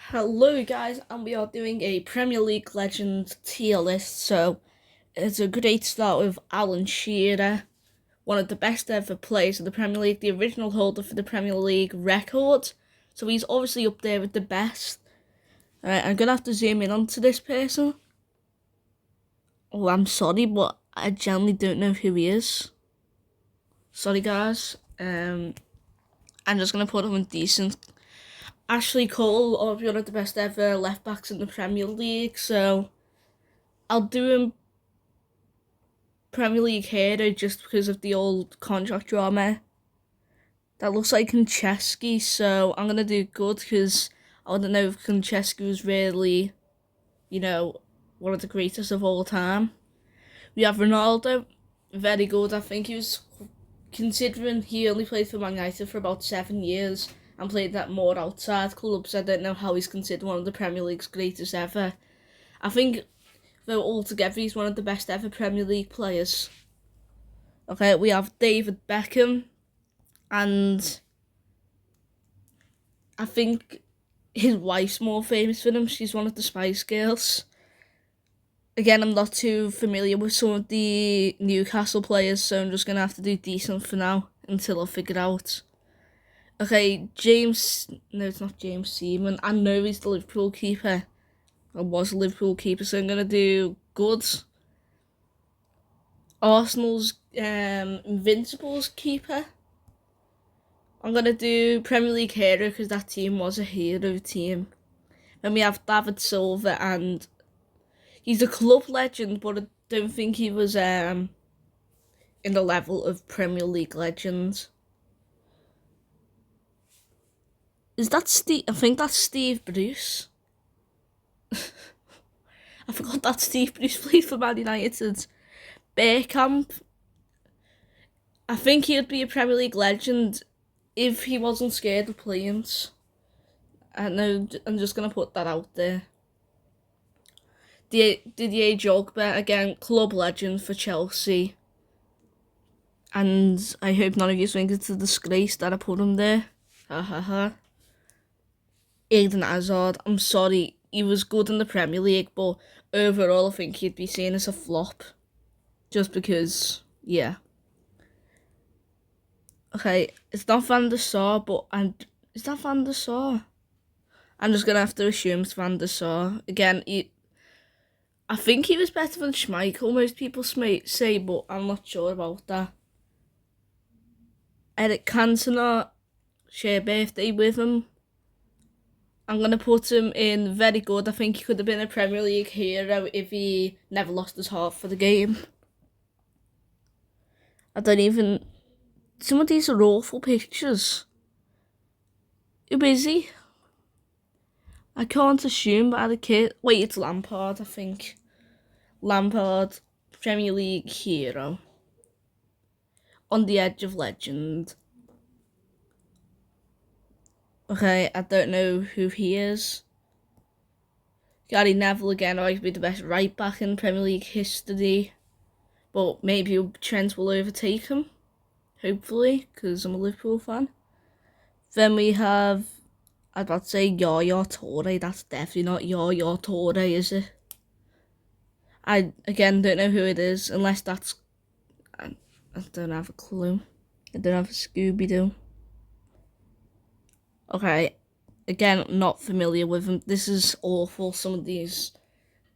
Hello guys, and we are doing a Premier League Legends tier list. So it's a great start with Alan Shearer, one of the best ever players in the Premier League, the original holder for the Premier League record. So he's obviously up there with the best. Alright, I'm gonna have to zoom in onto this person. Oh, I'm sorry, but I generally don't know who he is. Sorry guys. I'm just gonna put him in decent. Ashley Cole, obviously one of the best ever left backs in the Premier League, so I'll do him Premier League hero just because of the old contract drama. That looks like Konchesky, so I'm gonna do good because I don't know if Konchesky was really, one of the greatest of all time. We have Ronaldo, very good. I think he was, considering he only played for Man United for about 7 years and played that more outside clubs, I don't know how he's considered one of the Premier League's greatest ever. I think, though, altogether he's one of the best ever Premier League players. Okay, we have David Beckham, and I think his wife's more famous for him. She's one of the Spice Girls. Again, I'm not too familiar with some of the Newcastle players, so I'm just going to have to do decent for now until I figure out. Okay, no, it's not James Seaman. I know he's the Liverpool keeper. I was a Liverpool keeper, so I'm going to do good. Arsenal's Invincibles keeper. I'm going to do Premier League hero because that team was a hero team. Then we have David Silva, and he's a club legend, but I don't think he was in the level of Premier League legends. Is that Steve? I think that's Steve Bruce. I forgot that Steve Bruce played for Man United. Bergkamp. I think he'd be a Premier League legend if he wasn't scared of planes. I know, I'm just going to put that out there. Didier Drogba, again, club legend for Chelsea. And I hope none of you think it's a disgrace that I put him there. Ha ha ha. Eden Hazard, I'm sorry, he was good in the Premier League, but overall I think he'd be seen as a flop. Just because, yeah. Okay, it's not Van der Sar, but is that Van der Sar? I'm just going to have to assume it's Van der Sar. Again, I think he was better than Schmeichel, most people say, but I'm not sure about that. Eric Cantona, share birthday with him. I'm going to put him in very good. I think he could have been a Premier League hero if he never lost his heart for the game. Some of these are awful pictures. Who is he? I can't assume by the kid. Wait, it's Lampard, I think. Lampard, Premier League hero. On the edge of legend. Okay, I don't know who he is. Gary Neville again, arguably the best right back in Premier League history. But maybe Trent will overtake him. Hopefully, because I'm a Liverpool fan. Then we have, I'd about to say Yaya Toure. That's definitely not Yaya Toure, is it? I, again, don't know who it is, unless that's... I don't have a clue. I don't have a Scooby-Doo. Okay, again, not familiar with them. This is awful, some of these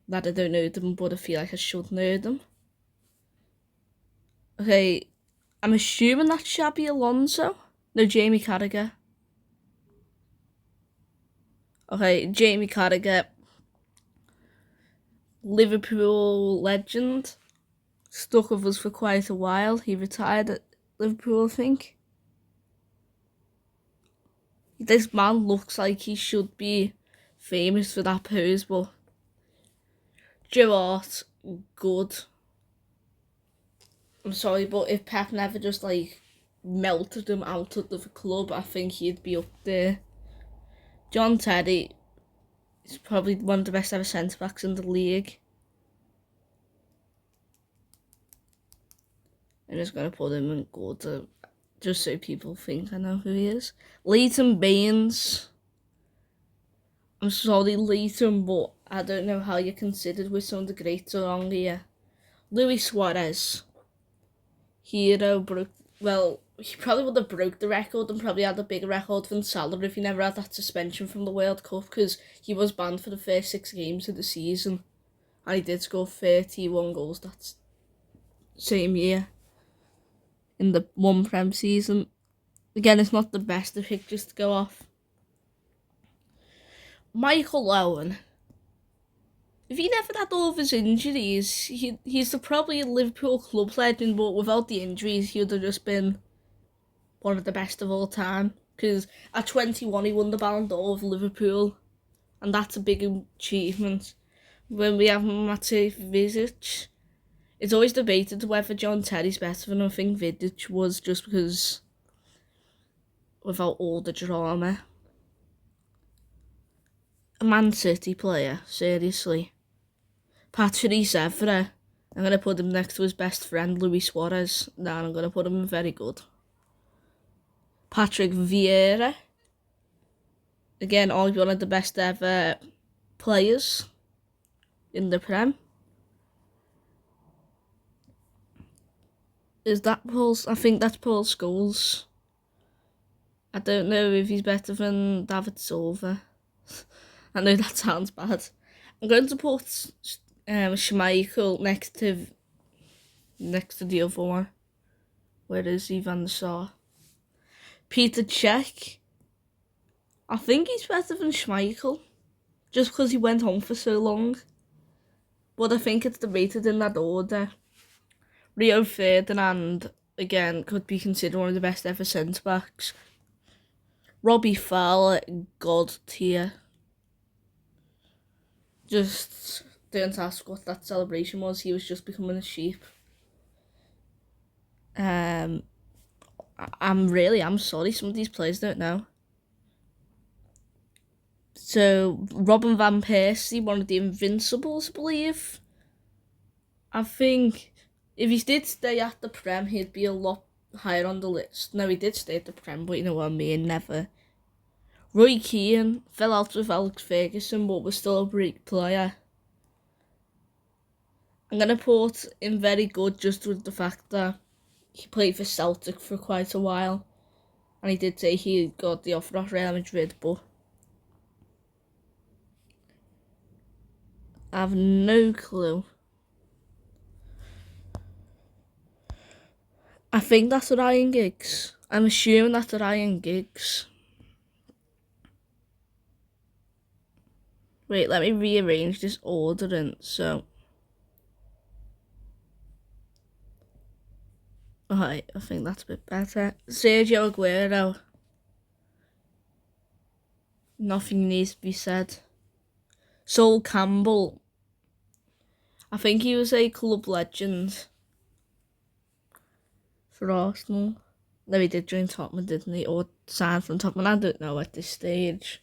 that I don't know them, but I feel like I should know them. Okay, I'm assuming that's Xabi Alonso. No, Jamie Carragher. Okay, Jamie Carragher. Liverpool legend. Stuck with us for quite a while. He retired at Liverpool, I think. This man looks like he should be famous for that pose, but Joe Hart, good. I'm sorry, but if Pep never just melted him out of the club, I think he'd be up there. John Terry is probably one of the best ever centre backs in the league. I'm just gonna put him in good, just so people think I know who he is. Leighton Baines. I'm sorry, Leighton, but I don't know how you're considered with some of the greats around here. Luis Suarez. Hero broke. Well, he probably would have broke the record and probably had a bigger record than Salah if he never had that suspension from the World Cup, because he was banned for the first 6 games of the season. And he did score 31 goals that same year in the one Prem season. Again, it's not the best of pictures to go off. Michael Owen. If he never had all of his injuries, he's probably a Liverpool club legend, but without the injuries, he would have just been one of the best of all time. Because at 21, he won the Ballon d'Or of Liverpool, and that's a big achievement. When we have Matej Vidic, it's always debated whether John Terry's better than I think Vidic was, just because without all the drama. A Man City player, seriously. Patrice Evra. I'm going to put him next to his best friend, Luis Suarez. No, I'm going to put him in very good. Patrick Vieira. Again, arguably one of the best ever players in the Prem. Is that Paul? I think that's Paul Scholes. I don't know if he's better than David Silva. I know that sounds bad. I'm going to put Schmeichel next to the other one. Where is he? Van der Sar. Peter Cech. I think he's better than Schmeichel, just because he went home for so long. But I think it's debated in that order. Rio Ferdinand, again, could be considered one of the best ever centre-backs. Robbie Fowler, God tier. Just don't ask what that celebration was. He was just becoming a sheep. I'm sorry, some of these players don't know. So, Robin Van Persie, one of the Invincibles, I believe. I think if he did stay at the Prem, he'd be a lot higher on the list. No, he did stay at the Prem, but you know what I mean, never. Roy Keane fell out with Alex Ferguson, but was still a great player. I'm going to put him very good just with the fact that he played for Celtic for quite a while. And he did say he got the offer off Real Madrid, but I have no clue. I think that's Ryan Giggs. I'm assuming that's Ryan Giggs. Wait, let me rearrange this ordering, so... Alright, I think that's a bit better. Sergio Aguero. Nothing needs to be said. Sol Campbell. I think he was a club legend for Arsenal. No, he did join Tottenham, didn't he? Or sign from Tottenham, I don't know at this stage.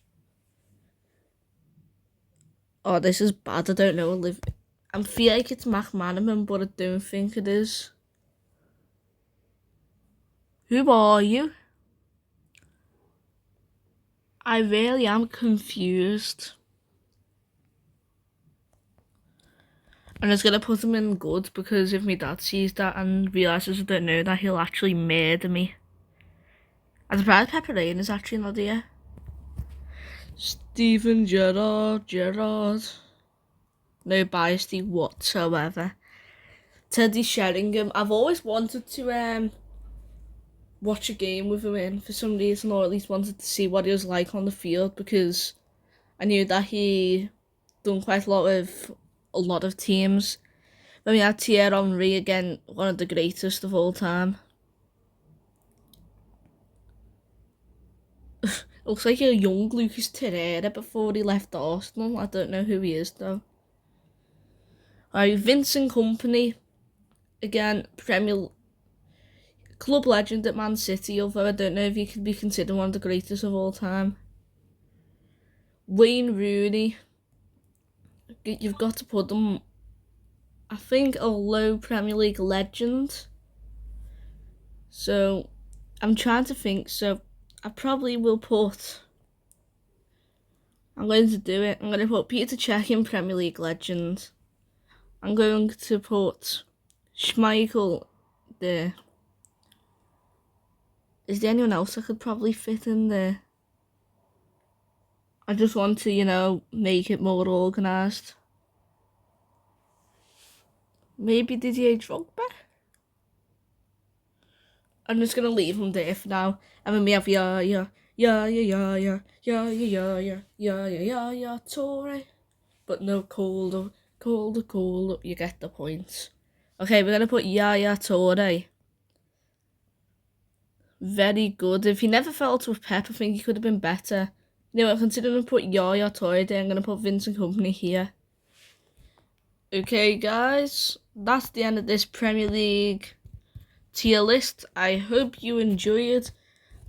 Oh, this is bad, I don't know. I feel like it's McManaman, but I don't think it is. Who are you? I really am confused. I'm just gonna put him in good, because if my dad sees that and realises I don't know that, he'll actually murder me. I'm surprised Pepper Rain is actually not here. Steven Gerrard. No bias whatsoever. Teddy Sheringham. I've always wanted to watch a game with him in for some reason, or at least wanted to see what he was like on the field, because I knew that he done quite a lot of teams. Then we had Thierry Henry, again, one of the greatest of all time. Looks like a young Lucas Torreira before he left Arsenal. I don't know who he is though. Alright, Vincent Kompany, again, Premier club legend at Man City, although I don't know if he could be considered one of the greatest of all time. Wayne Rooney, you've got to put them, I think, a low Premier League legend. So, I'm trying to think, so I probably will put, I'm I'm going to do it. I'm going to put Peter Cech in Premier League legend. I'm going to put Schmeichel there. Is there anyone else I could probably fit in there? I just want to, make it more organised. Maybe Didier Drogba? I'm just gonna leave him there for now. And then we have Toure. But no Calder. You get the point. Okay, we're gonna put Yaya Toure. Very good. If he never felt with Pep, I think he could have been better. I'm considering to put Yaya Toure there. I'm gonna put Vincent Kompany here. Okay, guys, that's the end of this Premier League tier list. I hope you enjoyed,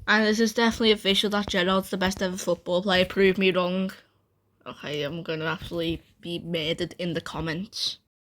and this is definitely official that Gerrard's the best ever football player. Prove me wrong. Okay, I'm gonna actually be murdered in the comments.